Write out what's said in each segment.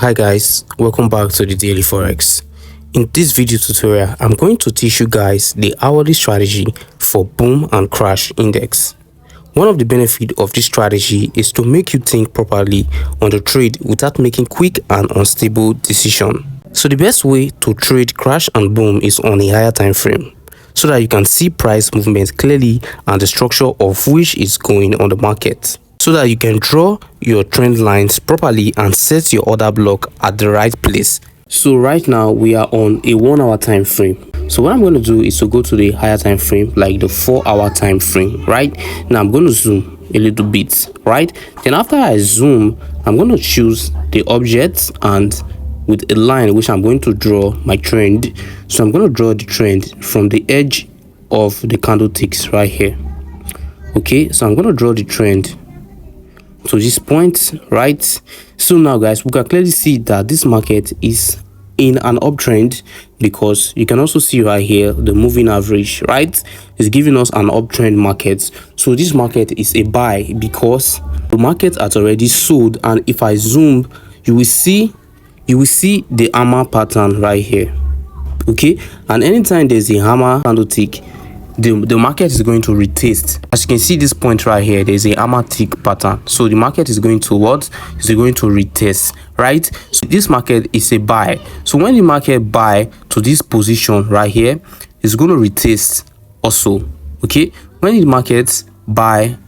Hi guys, welcome back to the Daily Forex. In this video tutorial, I'm going to teach you guys the hourly strategy for boom and crash index. One of the benefits of this strategy is to make you think properly on the trade without making quick and unstable decisions. So the best way to trade crash and boom is on a higher time frame, so that you can see price movements clearly and the structure of which is going on the market, so that you can draw your trend lines properly and set your order block at the right place. So right now we are on a 1 hour time frame. So what I'm going to do is to go to the higher time frame, like the 4 hour time frame. Right now I'm going to zoom a little bit. Right, then after I zoom, I'm going to choose the object and with a line which I'm going to draw my trend. So I'm going to draw the trend from the edge of the candlesticks right here. Okay, so I'm going to draw the trend to this point, right? So now guys, we can clearly see that this market is in an uptrend, because you can also see right here the moving average, right, is giving us an uptrend market. So this market is a buy because the market has already sold, and if I zoom, you will see the hammer pattern right here. Okay, and anytime there's a hammer candlestick, the market is going to retest. As you can see this point right here, there's a hammer tick pattern, so the market is going to what? Is going to retest, right? So this market is a buy. So when the market buy to this position right here, it's going to retest also. Okay, when the market buy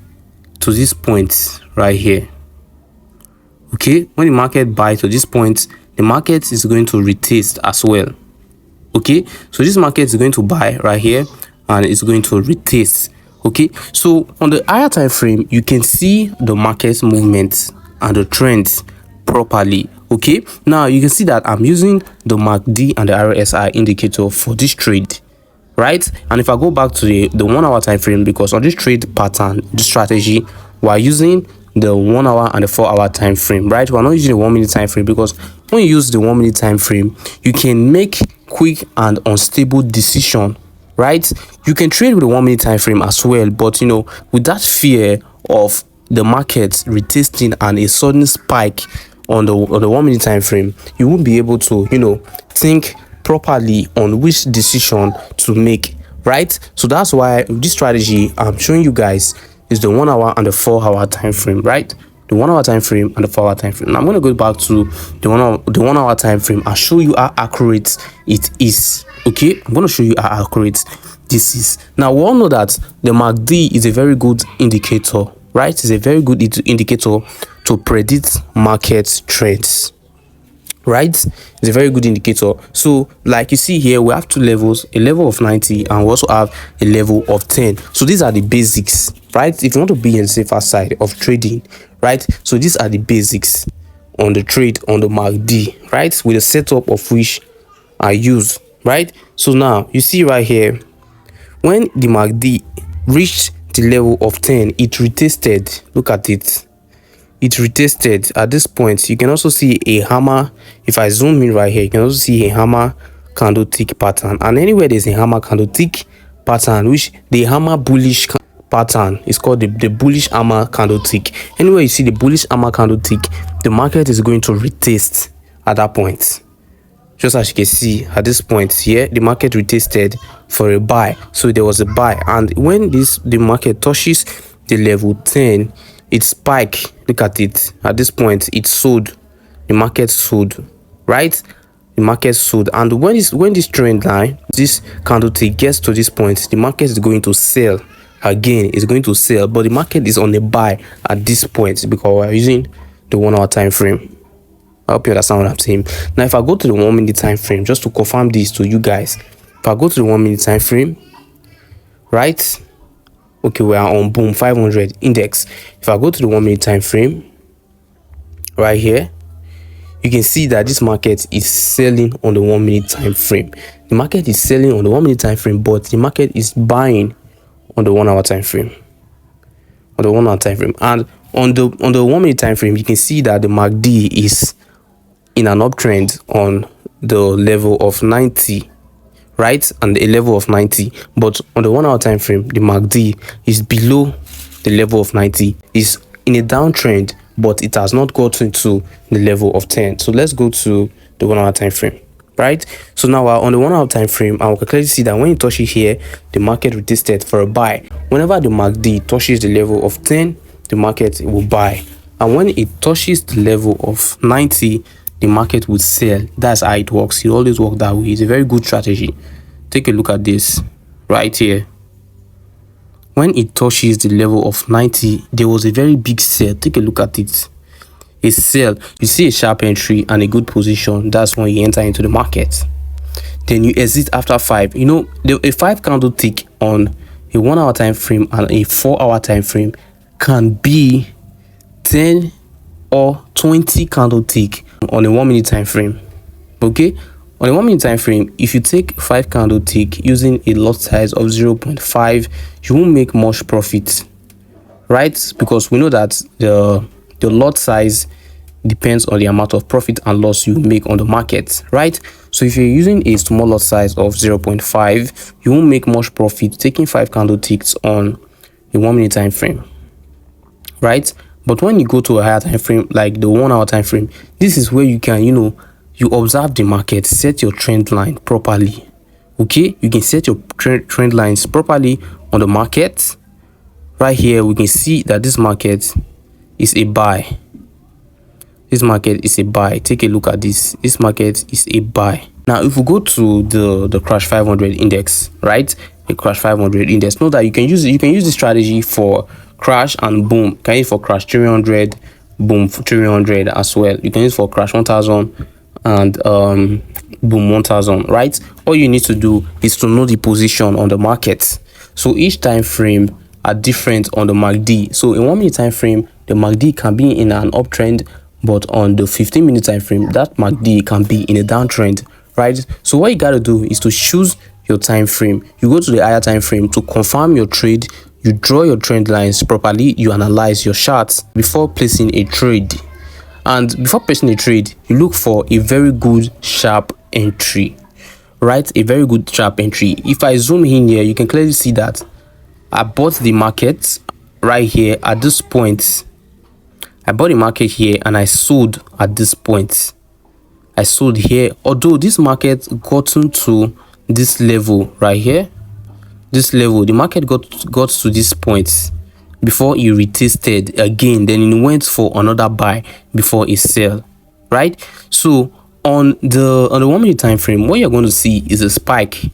to this point right here, okay, when the market buy to this point, the market is going to retest as well. Okay, so this market is going to buy right here and it's going to retest. Okay, so on the higher time frame, you can see the market movements and the trends properly. Okay, now you can see that I'm using the MACD and the RSI indicator for this trade, right? And if I go back to the 1 hour time frame, because on this trade pattern, this strategy, we're using the 1 hour and the 4 hour time frame, right? We're not using the 1 minute time frame, because when you use the 1 minute time frame, you can make quick and unstable decision, right? You can trade with the 1 minute time frame as well, but with that fear of the market retesting and a sudden spike on the 1 minute time frame, you won't be able to think properly on which decision to make, right? So that's why this strategy I'm showing you guys is the 1 hour and the 4 hour time frame, right? The 1 hour time frame and the 4 hour time frame. Now I'm going to go back to the 1 hour time frame and show you how accurate it is. Okay, I'm going to show you how accurate this is. Now we all know that the MACD is a very good indicator, right? It's a very good indicator to predict market trends, right? It's a very good indicator. So like you see here, we have two levels, a level of 90 and we also have a level of 10. So these are the basics, right? If you want to be on the safer side of trading, right? So these are the basics on the trade on the MACD, right? With the setup of which I use, right? So now you see right here, when the MACD reached the level of 10, it retested. Look at it. It retested at this point. You can also see a hammer. If I zoom in right here, you can also see a hammer candlestick pattern. And anywhere there's a hammer candlestick pattern, which the hammer bullish pattern is called the bullish hammer candlestick. Anywhere you see the bullish hammer candlestick, the market is going to retest at that point. Just as you can see at this point here, the market retested for a buy. So there was a buy, and when the market touches the level 10, it spiked. Look at it. At this point, it sold. The market sold, right? The market sold. And when this trend line, this candlestick gets to this point, the market is going to sell again. It's going to sell, but the market is on a buy at this point because we're using the 1 hour time frame. I hope you understand what I'm saying. Now if I go to the 1 minute time frame, just to confirm this to you guys, if I go to the 1 minute time frame, right? Okay, we are on boom 500 index. If I go to the 1 minute time frame right here, you can see that this market is selling on the 1 minute time frame. The market is selling on the 1 minute time frame, but the market is buying on the 1 hour time frame. On the 1 hour time frame, and on the 1 minute time frame, you can see that the MACD is in an uptrend on the level of 90, right? And a level of 90, but on the 1 hour time frame, the MACD is below the level of 90, is in a downtrend but it has not gotten to the level of 10. So let's go to the 1 hour time frame. Right, so now on the 1 hour time frame, I will clearly see that when it touches here, the market retested for a buy. Whenever the MACD touches the level of 10, the market will buy, and when it touches the level of 90, the market will sell. That's how it works. It always works that way. It's a very good strategy. Take a look at this right here. When it touches the level of 90, there was a very big sell. Take a look at it. A sell, you see a sharp entry and a good position. That's when you enter into the market. Then you exit after 5. You know, a 5 candle tick on a 1 hour time frame and a 4 hour time frame can be 10 or 20 candle tick on a 1 minute time frame. Okay, on a 1 minute time frame, if you take 5 candle tick using a lot size of 0.5, you won't make much profit, right? Because we know that the lot size depends on the amount of profit and loss you make on the market, right? So if you're using a small lot size of 0.5, you won't make much profit taking 5 candle ticks on a 1 minute time frame, right? But when you go to a higher time frame like the 1 hour time frame, this is where you can, you observe the market, set your trend line properly. Okay, you can set your trend lines properly on the market. Right here we can see that this market is a buy. This market is a buy. Take a look at this. This market is a buy. Now if we go to the crash 500 index, right? The crash 500 index, know that you can use this strategy for crash and boom. You can use for crash 300, boom 300 as well. You can use for crash 1000 and boom 1000, right? All you need to do is to know the position on the market. So each time frame are different on the MACD. So in 1 minute time frame, the MACD can be in an uptrend, but on the 15-minute time frame, that MACD can be in a downtrend, right? So what you got to do is to choose your time frame. You go to the higher time frame to confirm your trade. You draw your trend lines properly. You analyze your charts before placing a trade. And before placing a trade, you look for a very good sharp entry, right? A very good sharp entry. If I zoom in here, you can clearly see that I bought the market right here at this point. I bought the market here and I sold at this point. I sold here, although this market gotten to this level right here, this level, the market got to this point before it retested again, then it went for another buy before it sell, right? So on the 1 minute time frame, what you're going to see is a spike.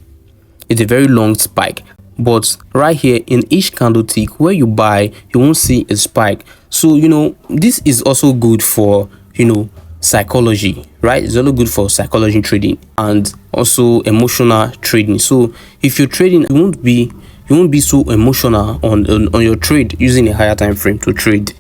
It's a very long spike, but right here in each candle tick where you buy, you won't see a spike. So this is also good for psychology, right? It's also good for psychology trading and also emotional trading. So if you're trading, you won't be so emotional on your trade using a higher time frame to trade,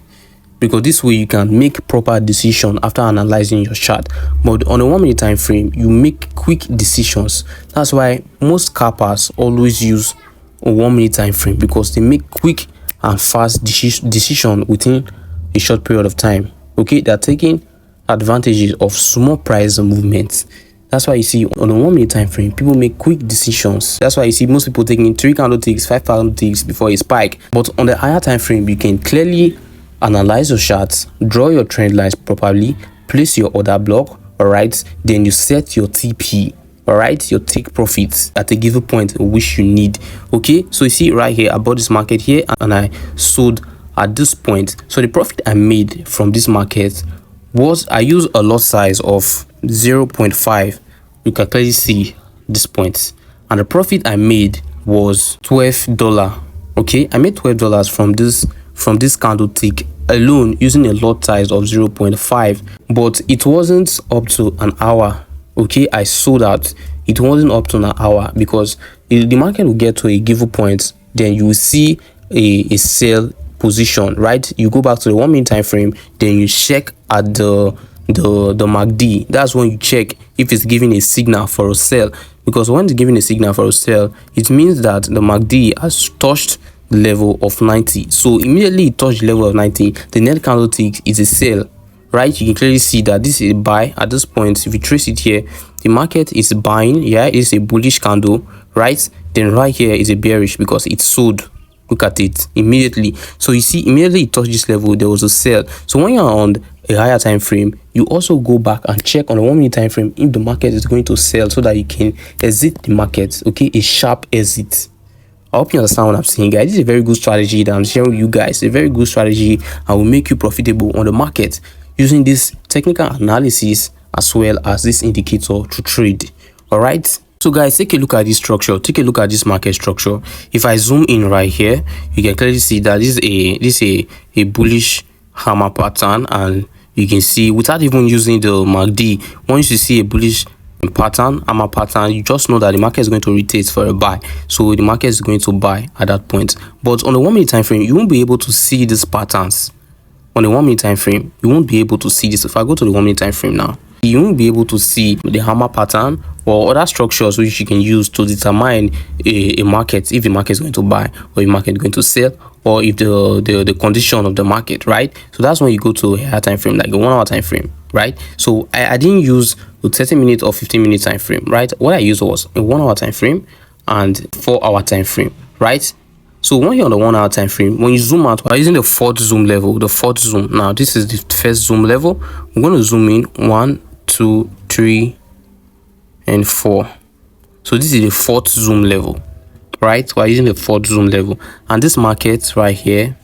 because this way you can make proper decision after analyzing your chart. But on a 1 minute time frame, you make quick decisions. That's why most scalpers always use a 1 minute time frame, because they make quick and fast decision within a short period of time. Okay, they're taking advantages of small price movements. That's why you see on a 1 minute time frame, people make quick decisions. That's why you see most people taking 3 candle ticks, 5 candle ticks before a spike. But on the higher time frame, you can clearly analyze your charts, draw your trend lines properly, place your order block, all right? Then you set your TP, all right, your take profits at a given point which you need. Okay, so you see right here, I bought this market here and I sold at this point. So the profit I made from this market was, I used a lot size of 0.5. You can clearly see this point, and the profit I made was $12. Okay, I made $12 from this candle tick alone using a lot size of 0.5, but it wasn't up to an hour. Okay, I sold out. It wasn't up to an hour, because the market will get to a given point, then you will see a sell position, right? You go back to the 1 minute time frame, then you check at the MACD. That's when you check if it's giving a signal for a sell, because when it's giving a signal for a sell, it means that the MACD has touched the level of 90. So immediately it touched the level of 90, the net candle tick is a sell, right? You can clearly see that this is a buy at this point. If you trace it here, the market is buying. Yeah, it's a bullish candle, right? Then right here is a bearish because it's sold. look at it immediately. So you see, immediately it touched this level, there was a sell. So when you're on a higher time frame, you also go back and check on the 1 minute time frame if the market is going to sell, so that you can exit the market. Okay, a sharp exit. I hope you understand what I'm saying, guys. This is a very good strategy that I'm sharing with you guys. A very good strategy and will make you profitable on the market using this technical analysis as well as this indicator to trade. All right. So guys, take a look at this structure. Take a look at this market structure. If I zoom in right here, you can clearly see that this is a bullish hammer pattern, and you can see without even using the MACD, once you see a bullish pattern, hammer pattern, you just know that the market is going to rotate for a buy. So the market is going to buy at that point. But on the 1 minute time frame, you won't be able to see these patterns. On the 1 minute time frame, you won't be able to see this. If I go to the 1 minute time frame now, you won't be able to see the hammer pattern or other structures which you can use to determine a market, if the market is going to buy or the market is going to sell, or if the condition of the market, right? So that's when you go to a higher time frame, like a 1 hour time frame, right? So I didn't use the 30-minute or 15-minute time frame, right? What I used was a 1 hour time frame and 4 hour time frame, right? So when you're on the 1 hour time frame, when you zoom out, we're using the fourth zoom level, the fourth zoom. Now this is the first zoom level. We're going to zoom in 1, 2, 3, and 4. So this is the fourth zoom level, right? We're using the fourth zoom level, and this market right here,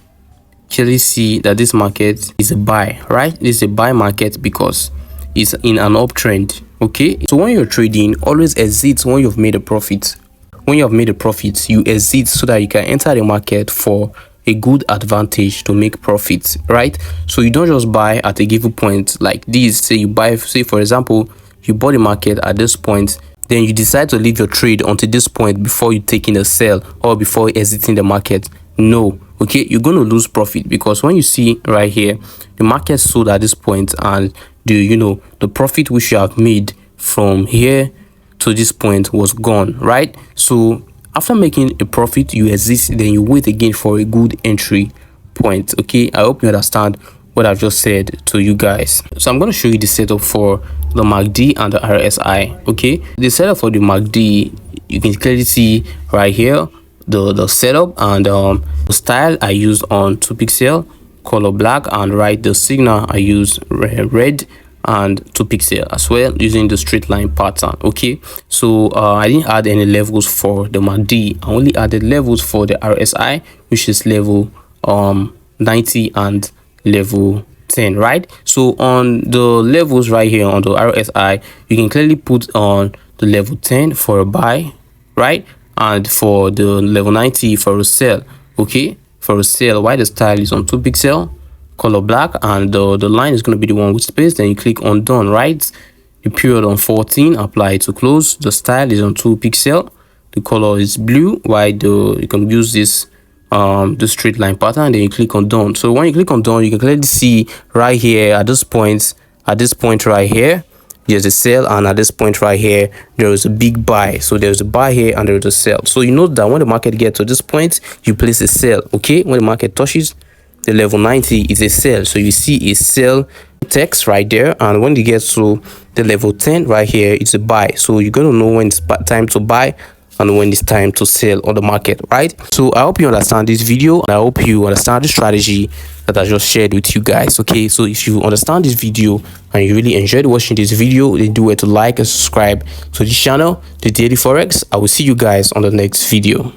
clearly see that this market is a buy, right? This is a buy market because it's in an uptrend. Okay, so when you're trading, always exit when you've made a profit. When you have made a profit, you exit so that you can enter the market for a good advantage to make profits, right? So you don't just buy at a given point like this. Say you buy, say for example, you bought the market at this point, then you decide to leave your trade until this point before you take in a sell or before exiting the market. No, okay, you're going to lose profit, because when you see right here, the market sold at this point, and the profit which you have made from here to this point was gone, right? So after making a profit, you exit, then you wait again for a good entry point. Okay, I hope you understand what I've just said to you guys. So I'm going to show you the setup for the MACD and the RSI. Okay, the setup for the MACD, you can clearly see right here the setup, and the style I used on 2 pixel, color black, and right the signal I use red and 2 pixel as well, using the straight line pattern. Okay, so I didn't add any levels for the MACD. I only added levels for the RSI, which is level 90 and level 10, right? So on the levels right here on the RSI, you can clearly put on the level 10 for a buy, right? And for the level 90 for a sell. Okay, for a sell, while the style is on 2 pixel, color black, and the line is going to be the one with space. Then you click on done, right? The period on 14, apply to close. The style is on 2 pixel, the color is blue, while you can use this the straight line pattern. Then you click on done. So when you click on done, you can clearly see right here at this point right here, there's a sell, and at this point right here there is a big buy. So there's a buy here and there's a sell. So you know that when the market gets to this point, you place a sell. Okay, when the market touches the level 90 is a sell, so you see a sell text right there, and when you get to the level 10 right here, it's a buy. So you're going to know when it's time to buy and when it's time to sell on the market, right? So I hope you understand this video, and I hope you understand the strategy that I just shared with you guys. Okay, so if you understand this video and you really enjoyed watching this video, then do it to like and subscribe to this channel, the Daily Forex. I will see you guys on the next video.